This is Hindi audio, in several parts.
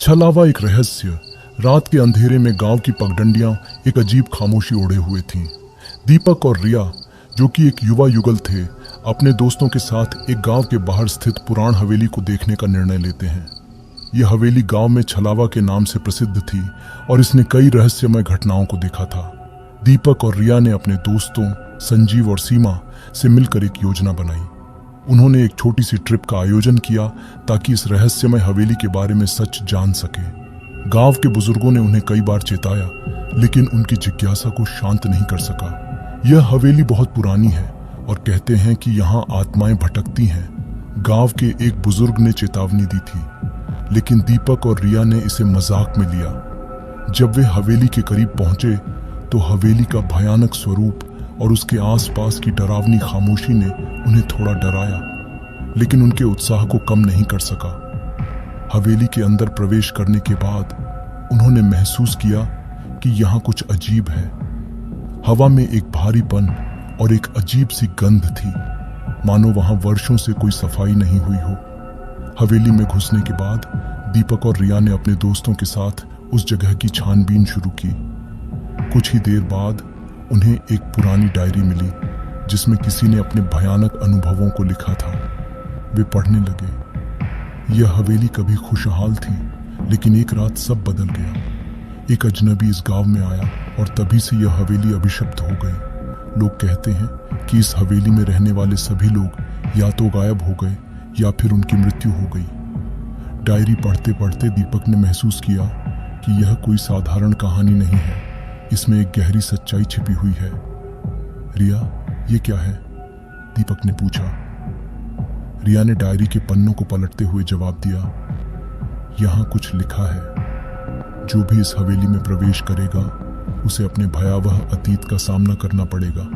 छलावा एक रहस्य। रात के अंधेरे में गांव की पगडंडियां एक अजीब खामोशी ओढ़े हुए थीं। दीपक और रिया, जो कि एक युवा युगल थे, अपने दोस्तों के साथ एक गांव के बाहर स्थित पुराण हवेली को देखने का निर्णय लेते हैं। यह हवेली गांव में छलावा के नाम से प्रसिद्ध थी और इसने कई रहस्यमय घटनाओं को देखा था। दीपक और रिया ने अपने दोस्तों संजीव और सीमा से मिलकर एक योजना बनाई। उन्होंने एक छोटी सी ट्रिप का आयोजन किया ताकि इस रहस्यमय हवेली के बारे में सच जान सके। गांव के बुजुर्गों ने उन्हें कई बार चेताया, लेकिन उनकी जिज्ञासा को शांत नहीं कर सका। यह हवेली बहुत पुरानी है और कहते हैं कि यहाँ आत्माएं भटकती हैं। गांव के एक बुजुर्ग ने चेतावनी दी थी, लेकिन दीपक और रिया ने इसे मजाक में लिया। जब वे हवेली के करीब पहुंचे तो हवेली का भयानक स्वरूप और उसके आसपास की डरावनी खामोशी ने उन्हें थोड़ा डराया, लेकिन उनके उत्साह को कम नहीं कर सका। हवेली के अंदर प्रवेश करने के बाद उन्होंने महसूस किया कि यहाँ कुछ अजीब है। हवा में एक भारीपन और एक अजीब सी गंध थी, मानो वहां वर्षों से कोई सफाई नहीं हुई हो। हवेली में घुसने के बाद दीपक और रिया ने अपने दोस्तों के साथ उस जगह की छानबीन शुरू की। कुछ ही देर बाद उन्हें एक पुरानी डायरी मिली जिसमें किसी ने अपने भयानक अनुभवों को लिखा था। वे पढ़ने लगे। यह हवेली कभी खुशहाल थी, लेकिन एक रात सब बदल गया। एक अजनबी इस गांव में आया और तभी से यह हवेली अभिशप्त हो गई। लोग कहते हैं कि इस हवेली में रहने वाले सभी लोग या तो गायब हो गए या फिर उनकी मृत्यु हो गई। डायरी पढ़ते पढ़ते दीपक ने महसूस किया कि यह कोई साधारण कहानी नहीं है, इसमें एक गहरी सच्चाई छिपी हुई है। रिया, ये क्या है? दीपक ने पूछा। रिया ने डायरी के पन्नों को पलटते हुए जवाब दिया, यहाँ कुछ लिखा है। जो भी इस हवेली में प्रवेश करेगा उसे अपने भयावह अतीत का सामना करना पड़ेगा।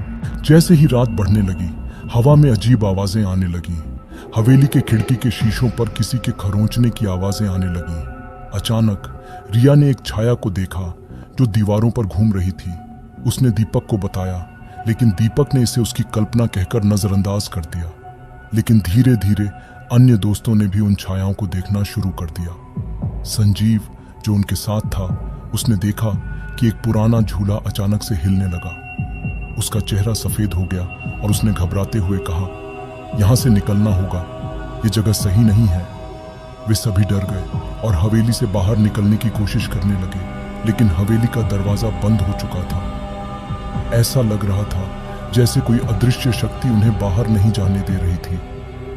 जैसे ही रात बढ़ने लगी, हवा में अजीब आवाजें आने लगी। हवेली के खिड़की के शीशों पर किसी के खरोंचने की आवाजें आने लगी। अचानक रिया ने एक छाया को देखा जो दीवारों पर घूम रही थी। उसने दीपक को बताया, लेकिन दीपक ने इसे उसकी कल्पना कहकर नजरअंदाज कर दिया। लेकिन धीरे धीरे अन्य दोस्तों ने भी उन छायाओं को देखना शुरू कर दिया। संजीव, जो उनके साथ था, उसने देखा कि एक पुराना झूला अचानक से हिलने लगा। उसका चेहरा सफेद हो गया और उसने घबराते हुए कहा, यहाँ से निकलना होगा, ये जगह सही नहीं है। वे सभी डर गए और हवेली से बाहर निकलने की कोशिश करने लगे, लेकिन हवेली का दरवाजा बंद हो चुका था। ऐसा लग रहा था जैसे कोई अदृश्य शक्ति उन्हें बाहर नहीं जाने दे रही थी।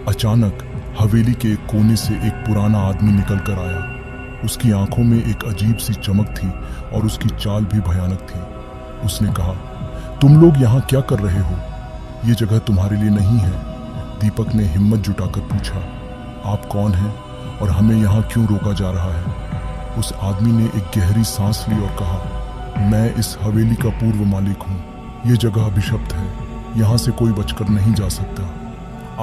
अचानक हवेली के एक कोने से एक पुराना आदमी निकल कर आया। उसकी आंखों में एक अजीब सी चमक थी और उसकी चाल भी भयानक थी। उसने कहा, तुम लोग यहाँ क्या कर रहे हो? ये जगह तुम्हारे लिए नहीं है। दीपक ने हिम्मत जुटाकर पूछा, आप कौन हैं और हमें यहाँ क्यों रोका जा रहा है? उस आदमी ने एक गहरी सांस ली और कहा, मैं इस हवेली का पूर्व मालिक हूँ। ये जगह अभिशप्त है, यहाँ से कोई बचकर नहीं जा सकता।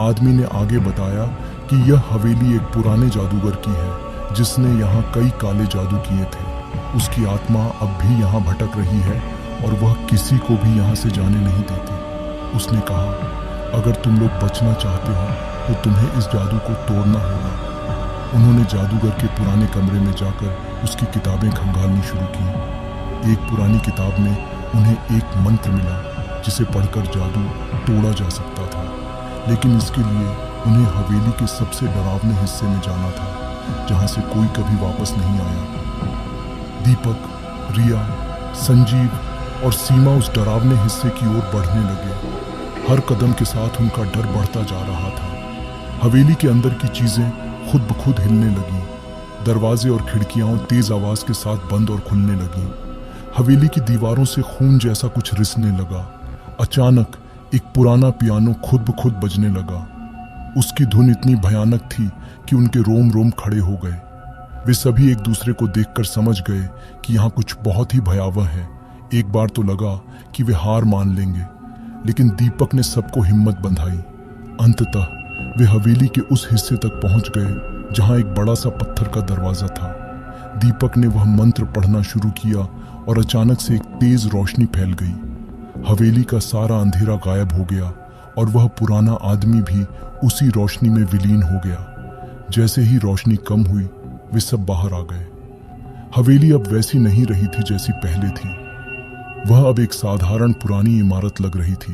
आदमी ने आगे बताया कि यह हवेली एक पुराने जादूगर की है जिसने यहाँ कई काले जादू किए थे। उसकी आत्मा अब भी यहाँ भटक रही है और वह किसी को भी यहाँ से जाने नहीं देती। उसने कहा, अगर तुम लोग बचना चाहते हो तो तुम्हें इस जादू को तोड़ना होगा। उन्होंने जादूगर के पुराने कमरे में जाकर उसकी किताबें खंगालनी शुरू की। एक पुरानी किताब में उन्हें एक मंत्र मिला जिसे पढ़कर जादू तोड़ा जा सकता था, लेकिन इसके लिए उन्हें हवेली के सबसे डरावने हिस्से में जाना था, जहां से कोई कभी वापस नहीं आया। दीपक, रिया, संजीव और सीमा उस डरावने हिस्से की ओर बढ़ने लगे। हर कदम के साथ उनका डर बढ़ता जा रहा था। हवेली के अंदर की चीजें खुद ब खुद हिलने लगी। दरवाजे और खिड़कियां तेज आवाज के साथ बंद और खुलने लगी। हवेली की दीवारों से खून जैसा कुछ रिसने लगा। अचानक एक पुराना पियानो खुद ब खुद बजने लगा। उसकी धुन इतनी भयानक थी कि उनके रोम रोम खड़े हो गए। वे सभी एक दूसरे को देखकर समझ गए कि यहाँ कुछ बहुत ही भयावह है। एक बार तो लगा कि वे हार मान लेंगे, लेकिन दीपक ने सबको हिम्मत बंधाई। अंततः वे हवेली के उस हिस्से तक पहुंच गए जहां एक बड़ा सा पत्थर का दरवाजा था। दीपक ने वह मंत्र पढ़ना शुरू किया और अचानक से एक तेज रोशनी फैल गई। हवेली का सारा अंधेरा गायब हो गया और वह पुराना आदमी भी उसी रोशनी में विलीन हो गया। जैसे ही रोशनी कम हुई, वे सब बाहर आ गए। हवेली अब वैसी नहीं रही थी जैसी पहले थी। वह अब एक साधारण पुरानी इमारत लग रही थी।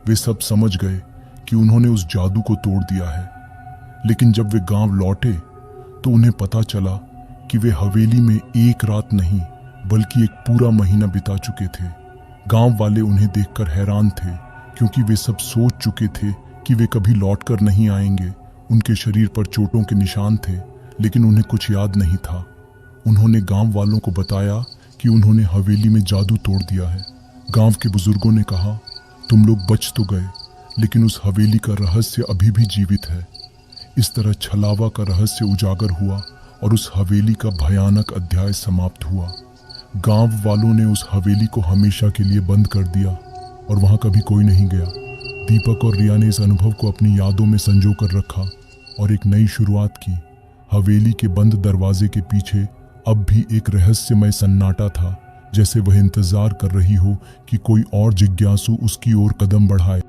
वे सब समझ गए कि उन्होंने उस जादू को तोड़ दिया है। लेकिन जब वे गांव लौटे तो उन्हें पता चला कि वे हवेली में एक रात नहीं बल्कि एक पूरा महीना बिता चुके थे। गांव वाले उन्हें देखकर हैरान थे, क्योंकि वे सब सोच चुके थे कि वे कभी लौटकर नहीं आएंगे। उनके शरीर पर चोटों के निशान थे, लेकिन उन्हें कुछ याद नहीं था। उन्होंने गांव वालों को बताया कि उन्होंने हवेली में जादू तोड़ दिया है। गांव के बुजुर्गों ने कहा, तुम लोग बच तो गए, लेकिन उस हवेली का रहस्य अभी भी जीवित है। इस तरह छलावा का रहस्य उजागर हुआ और उस हवेली का भयानक अध्याय समाप्त हुआ। गांव वालों ने उस हवेली को हमेशा के लिए बंद कर दिया और वहां कभी कोई नहीं गया। दीपक और रिया ने इस अनुभव को अपनी यादों में संजो कर रखा और एक नई शुरुआत की। हवेली के बंद दरवाजे के पीछे अब भी एक रहस्यमय सन्नाटा था, जैसे वह इंतजार कर रही हो कि कोई और जिज्ञासु उसकी ओर कदम बढ़ाए।